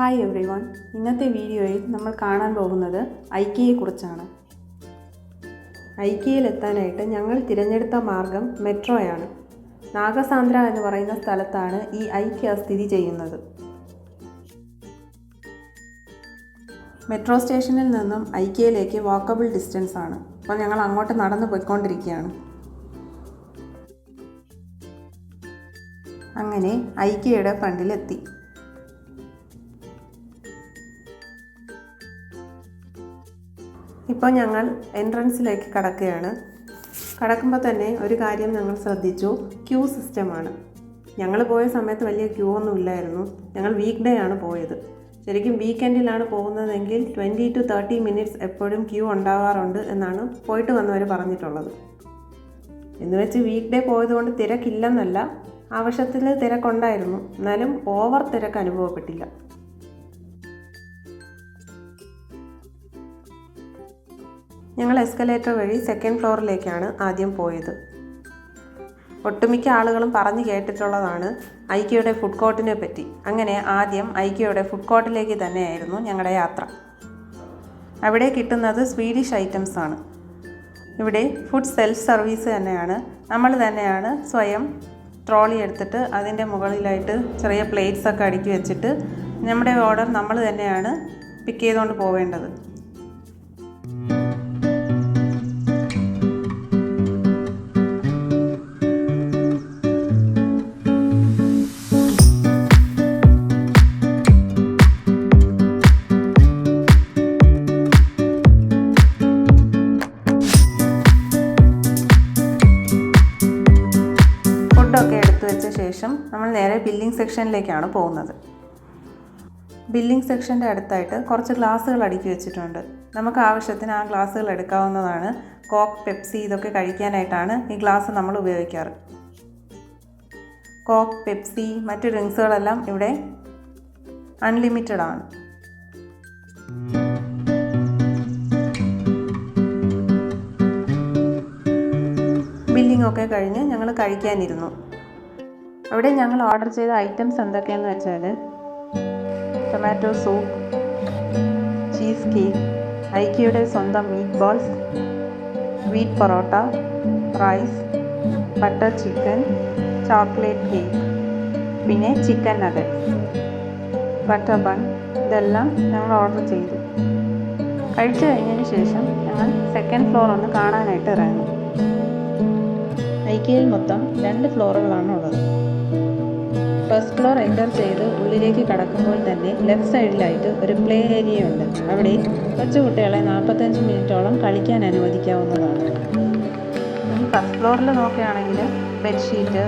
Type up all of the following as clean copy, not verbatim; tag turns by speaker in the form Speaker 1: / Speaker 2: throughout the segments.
Speaker 1: Hi every one. ഇന്നത്തെ വീഡിയോയിൽ നമ്മൾ കാണാൻ പോകുന്നത് ഐക്കിയയെക്കുറിച്ചാണ്. ഐക്കിയയിലെത്താനായിട്ട് ഞങ്ങൾ തിരഞ്ഞെടുത്ത മാർഗം മെട്രോയാണ്. നാഗസാന്ദ്ര എന്ന് പറയുന്ന സ്ഥലത്താണ് ഈ ഐക്കിയ സ്ഥിതി ചെയ്യുന്നത്. മെട്രോ സ്റ്റേഷനിൽ നിന്നും ഐക്കിയയിലേക്ക് വാക്കബിൾ ഡിസ്റ്റൻസ് ആണ്. അപ്പോൾ ഞങ്ങൾ അങ്ങോട്ട് നടന്നു പോയിക്കൊണ്ടിരിക്കുകയാണ്. അങ്ങനെ ഐക്കിയയുടെ ഫ്രണ്ടിലെത്തി. ഇപ്പോൾ ഞങ്ങൾ എൻട്രൻസിലേക്ക് കടക്കുകയാണ്. കടക്കുമ്പോൾ തന്നെ ഒരു കാര്യം ഞങ്ങൾ ശ്രദ്ധിച്ചു, ക്യൂ സിസ്റ്റമാണ്. ഞങ്ങൾ പോയ സമയത്ത് വലിയ ക്യൂ ഒന്നും ഇല്ലായിരുന്നു. ഞങ്ങൾ വീക്ക് ഡേ ആണ് പോയത്. ശരിക്കും വീക്കെൻഡിലാണ് പോകുന്നതെങ്കിൽ 20 to 30 മിനിറ്റ്സ് എപ്പോഴും ക്യൂ ഉണ്ടാകാറുണ്ട് എന്നാണ് പോയിട്ട് വന്നവർ പറഞ്ഞിട്ടുള്ളത്. എന്ന് വെച്ച് വീക്ക് ഡേ പോയതുകൊണ്ട് തിരക്കില്ലെന്നല്ല, ആവശ്യത്തിൽ തിരക്കുണ്ടായിരുന്നു. എന്നാലും ഓവർ തിരക്ക് അനുഭവപ്പെട്ടില്ല. ഞങ്ങൾ എസ്കലേറ്റർ വഴി സെക്കൻഡ് ഫ്ലോറിലേക്കാണ് ആദ്യം പോയത്. ഒട്ടുമിക്ക ആളുകളും പറഞ്ഞു കേട്ടിട്ടുള്ളതാണ് ഐക്കിയയുടെ ഫുഡ് കോർട്ടിനെ പറ്റി. അങ്ങനെ ആദ്യം ഐക്കിയയുടെ ഫുഡ് കോർട്ടിലേക്ക് തന്നെയായിരുന്നു ഞങ്ങളുടെ യാത്ര. അവിടെ കിട്ടുന്നത് സ്വീഡിഷ് ഐറ്റംസ് ആണ്. ഇവിടെ ഫുഡ് സെൽഫ് സർവീസ് തന്നെയാണ്. നമ്മൾ തന്നെയാണ് സ്വയം ട്രോളി എടുത്തിട്ട് അതിൻ്റെ മുകളിലായിട്ട് ചെറിയ പ്ലേറ്റ്സ് ഒക്കെ അടുക്കി വെച്ചിട്ട് നമ്മുടെ ഓർഡർ നമ്മൾ തന്നെയാണ് പിക്ക് ചെയ്തുകൊണ്ട് പോവേണ്ടത്. ഫുഡൊക്കെ എടുത്തു വെച്ച ശേഷം നമ്മൾ നേരെ ബില്ലിംഗ് സെക്ഷനിലേക്കാണ് പോകുന്നത്. ബില്ലിംഗ് സെക്ഷൻ്റെ അടുത്തായിട്ട് കുറച്ച് ഗ്ലാസ്സുകൾ അടുക്കി വെച്ചിട്ടുണ്ട്. നമുക്ക് ആവശ്യത്തിന് ആ ഗ്ലാസ്സുകൾ എടുക്കാവുന്നതാണ്. കോക്ക്, പെപ്സി ഇതൊക്കെ കഴിക്കാനായിട്ടാണ് ഈ ഗ്ലാസ് നമ്മൾ ഉപയോഗിക്കാറ്. കോക്ക്, പെപ്സി മറ്റ് ഡ്രിങ്ക്സുകളെല്ലാം ഇവിടെ അൺലിമിറ്റഡ് ആണ്. ബില്ലിംഗ് ഒക്കെ കഴിഞ്ഞ് ഞങ്ങൾ കഴിക്കാനിരുന്നു. അവിടെ ഞങ്ങൾ ഓർഡർ ചെയ്ത ഐറ്റംസ് എന്തൊക്കെയാണെന്ന് വെച്ചാൽ ടൊമാറ്റോ സൂപ്പ്, ചീസ് കേക്ക്, ഐക്കിയയുടെ സ്വന്തം meat balls, wheat parotta, rice, butter chicken, chocolate cake, പിന്നെ ചിക്കൻ നഗറ്റ്സ്, ബട്ടർ ബൺ, ഇതെല്ലാം ഞങ്ങൾ ഓർഡർ ചെയ്തു. കഴിച്ചു കഴിഞ്ഞതിന് ശേഷം ഞങ്ങൾ സെക്കൻഡ് ഫ്ലോർ ഒന്ന് കാണാനായിട്ട് ഇറങ്ങി. ഐക്കിയയിൽ മൊത്തം 2 ഫ്ലോറുകളാണ് ഉള്ളത്. ഫസ്റ്റ് ഫ്ലോർ എൻ്റർ ചെയ്ത് ഉള്ളിലേക്ക് കടക്കുമ്പോൾ തന്നെ ലെഫ്റ്റ് സൈഡിലായിട്ട് ഒരു പ്ലേ ഏരിയ ഉണ്ട്. അവിടെ കൊച്ചുകുട്ടികളെ 45 മിനിറ്റോളം കളിക്കാൻ അനുവദിക്കാവുന്നതാണ്. ഫസ്റ്റ് ഫ്ലോറിൽ നോക്കുകയാണെങ്കിൽ ബെഡ്ഷീറ്റ്,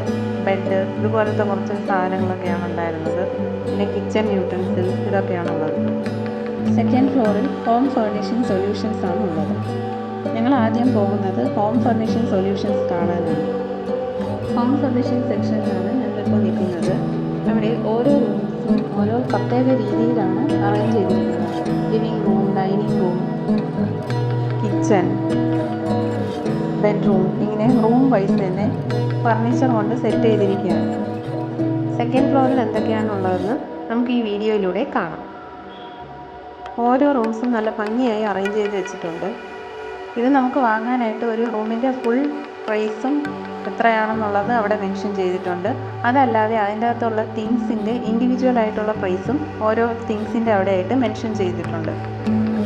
Speaker 1: ബെഡ് ഇതുപോലത്തെ കുറച്ച് സാധനങ്ങളൊക്കെയാണ് ഉണ്ടായിരുന്നത്. പിന്നെ കിച്ചൺ യൂട്ടൻസിൽസ് ഇതൊക്കെയാണുള്ളത്. സെക്കൻഡ് ഫ്ലോറിൽ ഹോം ഫർണിഷിംഗ് സൊല്യൂഷൻസ് ആണ് ഉള്ളത്. ഞങ്ങൾ ആദ്യം പോകുന്നത് ഹോം ഫർണിഷിംഗ് സൊല്യൂഷൻസ് കാണാനാണ്. ഹോം ഫർണിഷിംഗ് സെക്ഷനിലാണ് ഞങ്ങളിപ്പോൾ നിൽക്കുന്നത്. അവിടെ ഓരോ റൂംസും ഓരോ പ്രത്യേക രീതിയിലാണ് അറേഞ്ച് ചെയ്തിരിക്കുന്നത്. Living room, dining room, kitchen, bedroom, ഇങ്ങനെ റൂം വൈസ് തന്നെ ഫർണിച്ചർ കൊണ്ട് സെറ്റ് ചെയ്തിരിക്കുകയാണ്. സെക്കൻഡ് ഫ്ലോറിൽ എന്തൊക്കെയാണുള്ളതെന്ന് നമുക്ക് ഈ വീഡിയോയിലൂടെ കാണാം. ഓരോ റൂംസും നല്ല ഭംഗിയായി അറേഞ്ച് ചെയ്ത് വെച്ചിട്ടുണ്ട്. ഇത് നമുക്ക് വാങ്ങാനായിട്ട് ഒരു റൂമിൻ്റെ ഫുൾ പ്രൈസും എത്രയാണെന്നുള്ളത് അവിടെ മെൻഷൻ ചെയ്തിട്ടുണ്ട്. അതല്ലാതെ അതിൻ്റെ അകത്തുള്ള തിങ്സിൻ്റെ ഇൻഡിവിജ്വൽ ആയിട്ടുള്ള പ്രൈസും ഓരോ തിങ്സിൻ്റെ അവിടെയായിട്ട് മെൻഷൻ ചെയ്തിട്ടുണ്ട്.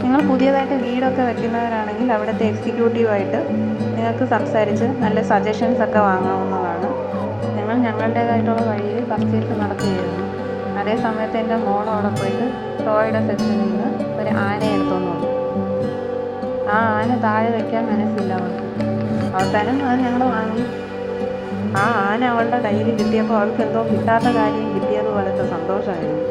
Speaker 1: നിങ്ങൾ പുതിയതായിട്ട് വീടൊക്കെ വെക്കുന്നവരാണെങ്കിൽ അവിടുത്തെ എക്സിക്യൂട്ടീവായിട്ട് നിങ്ങൾക്ക് സംസാരിച്ച് നല്ല സജഷൻസ് ഒക്കെ വാങ്ങാവുന്നതാണ്. ഞങ്ങൾ ഞങ്ങളുടേതായിട്ടുള്ള വഴിയിൽ പർച്ചേസ് നടത്തുകയായിരുന്നു. അതേ സമയത്ത് എൻ്റെ മോൾ അവിടെ പോയിട്ട് ടോയുടെ സെക്ഷനിൽ നിന്ന് ഒരു ആനയെ എടുത്തോണ്ട് വന്നു. ആ ആന താഴെ വയ്ക്കാൻ മനസ്സില്ല അവൾക്ക്. അവസാനം അത് ഞങ്ങൾ വാങ്ങി. ആ ആന അവളുടെ കയ്യിൽ കിട്ടിയപ്പോൾ അവൾക്ക് എന്തോ കിട്ടാത്ത കാര്യം കിട്ടിയതുപോലത്തെ സന്തോഷമായിരുന്നു.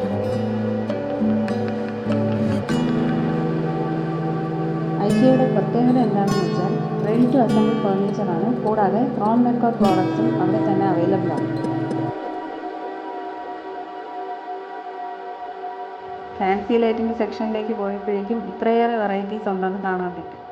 Speaker 1: ഐക്കിയയുടെ പ്രത്യേകത എന്താണെന്ന് വെച്ചാൽ റെഡി ടു അസംബിൾ ഫർണിച്ചറാണ്. കൂടാതെ ക്രോൺ മെക്കർ പ്രോഡക്ട്സും അവിടെ തന്നെ അവൈലബിൾ ആണ്. ഫാൻസി ലൈറ്റിംഗ് സെക്ഷനിലേക്ക് പോയപ്പോഴേക്കും ഇത്രയേറെ വെറൈറ്റീസ് ഉണ്ടെന്ന് കാണാൻ പറ്റും.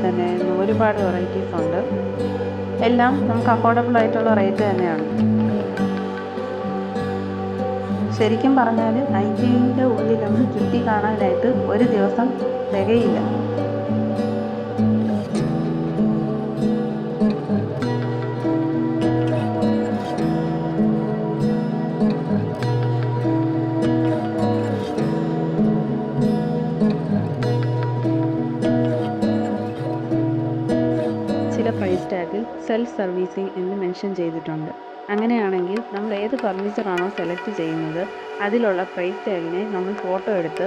Speaker 1: തന്നെ ഒരുപാട് വെറൈറ്റീസ് ഉണ്ട്. എല്ലാം നമുക്ക് അഫോർഡബിൾ ആയിട്ടുള്ള റേറ്റ് തന്നെയാണ്. ശരിക്കും പറഞ്ഞാൽ IKEAയുടെ ഉള്ളിലൊന്ന് ചുറ്റി കാണാനായിട്ട് ഒരു ദിവസം തികയില്ല. ചില പ്രൈസ് ടാഗിൽ സെൽഫ് സർവീസിംഗ് എന്ന് മെൻഷൻ ചെയ്തിട്ടുണ്ട്. അങ്ങനെയാണെങ്കിൽ നമ്മൾ ഏത് ഫർണിച്ചറാണോ സെലക്ട് ചെയ്യുന്നത് അതിലുള്ള പ്രൈസ് ടാഗിനെ നമ്മൾ ഫോട്ടോ എടുത്ത്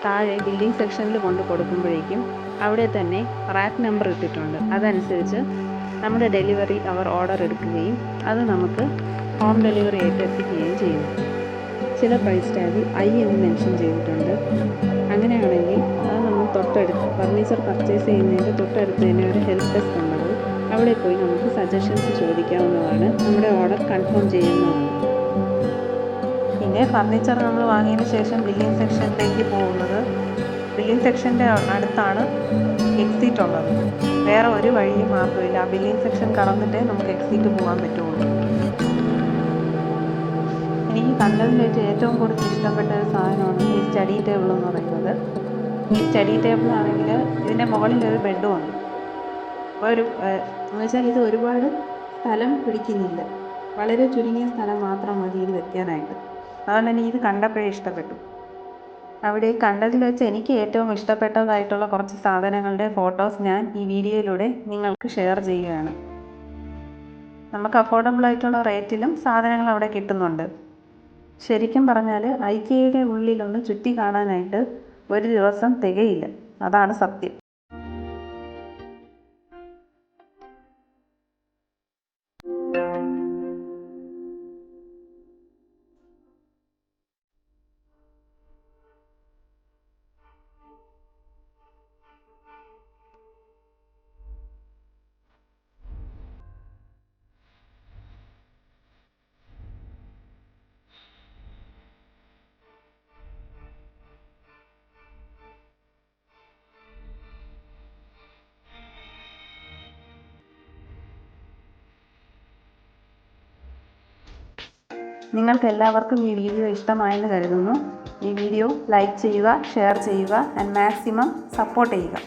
Speaker 1: താഴെ ബില്ലിംഗ് സെക്ഷനിൽ കൊണ്ട് കൊടുക്കുമ്പോഴേക്കും അവിടെ തന്നെ റാക്ക് നമ്പർ ഇട്ടിട്ടുണ്ട്. അതനുസരിച്ച് നമ്മുടെ ഡെലിവറി അവർ ഓർഡർ എടുക്കുകയും അത് നമുക്ക് ഹോം ഡെലിവറി ആയിട്ട് എത്തിക്കുകയും ചെയ്യുന്നു. ചില പ്രൈസ് ടാഗിൽ എന്ന് മെൻഷൻ ചെയ്തിട്ടുണ്ട്. അങ്ങനെയാണെങ്കിൽ അത് നമ്മൾ തൊട്ടടുത്ത് ഫർണിച്ചർ പർച്ചേസ് ചെയ്യുന്നതിൻ്റെ തൊട്ടടുത്ത് തന്നെ ഒരു ഹെൽപ്പ് ഡെസ്ക് ഉണ്ടാവും. അവിടെ പോയി നമുക്ക് സജഷൻസ് ചോദിക്കാവുന്നതാണ്. നമ്മുടെ ഓർഡർ കൺഫേം ചെയ്യുന്നതാണ്. പിന്നെ ഫർണിച്ചർ നമ്മൾ വാങ്ങിയതിന് ശേഷം ബില്ലിംഗ് സെക്ഷനിലേക്ക് പോകുന്നത്, ബില്ലിംഗ് സെക്ഷൻ്റെ അടുത്താണ് എക്സിറ്റ് ഉള്ളത്. വേറെ ഒരു വഴിയും മാർഗ്ഗമില്ല. ആ ബില്ലിംഗ് സെക്ഷൻ കടന്നിട്ടേ നമുക്ക് എക്സിറ്റ് പോകാൻ പറ്റുള്ളൂ. എനിക്ക് കണ്ടതിൽ വെച്ച് ഏറ്റവും കൂടുതൽ ഇഷ്ടപ്പെട്ട ഒരു സാധനമാണ് ഈ സ്റ്റഡി ടേബിൾ എന്ന് പറയുന്നത്. ഈ സ്റ്റഡി ടേബിൾ ആണെങ്കിൽ ഇതിൻ്റെ മുകളിൽ ഒരു ബെഡും ഉണ്ട്. അപ്പോൾ എന്ന് വെച്ചാൽ ഇത് ഒരുപാട് സ്ഥലം പിടിക്കുന്നില്ല. വളരെ ചുരുങ്ങിയ സ്ഥലം മാത്രം മതി ഇത് വെക്കാനായിട്ട്. അതുകൊണ്ട് എനിക്ക് ഇത് കണ്ടപ്പോഴേ ഇഷ്ടപ്പെട്ടു. അവിടെ കണ്ടതിൽ വെച്ച് എനിക്ക് ഏറ്റവും ഇഷ്ടപ്പെട്ടതായിട്ടുള്ള കുറച്ച് സാധനങ്ങളുടെ ഫോട്ടോസ് ഞാൻ ഈ വീഡിയോയിലൂടെ നിങ്ങൾക്ക് ഷെയർ ചെയ്യുകയാണ്. നമുക്ക് അഫോർഡബിൾ ആയിട്ടുള്ള റേറ്റിലും സാധനങ്ങൾ അവിടെ കിട്ടുന്നുണ്ട്. ശരിക്കും പറഞ്ഞാൽ IKEAയുടെ ഉള്ളിലൊന്ന് ചുറ്റി കാണാനായിട്ട് ഒരു ദിവസം തികയില്ല. അതാണ് സത്യം. നിങ്ങൾക്ക് എല്ലാവർക്കും ഈ വീഡിയോ ഇഷ്ടമായെന്ന് കരുതുന്നു. ഈ വീഡിയോ ലൈക്ക് ചെയ്യുക, ഷെയർ ചെയ്യുക ആൻഡ് മാക്സിമം സപ്പോർട്ട് ചെയ്യുക.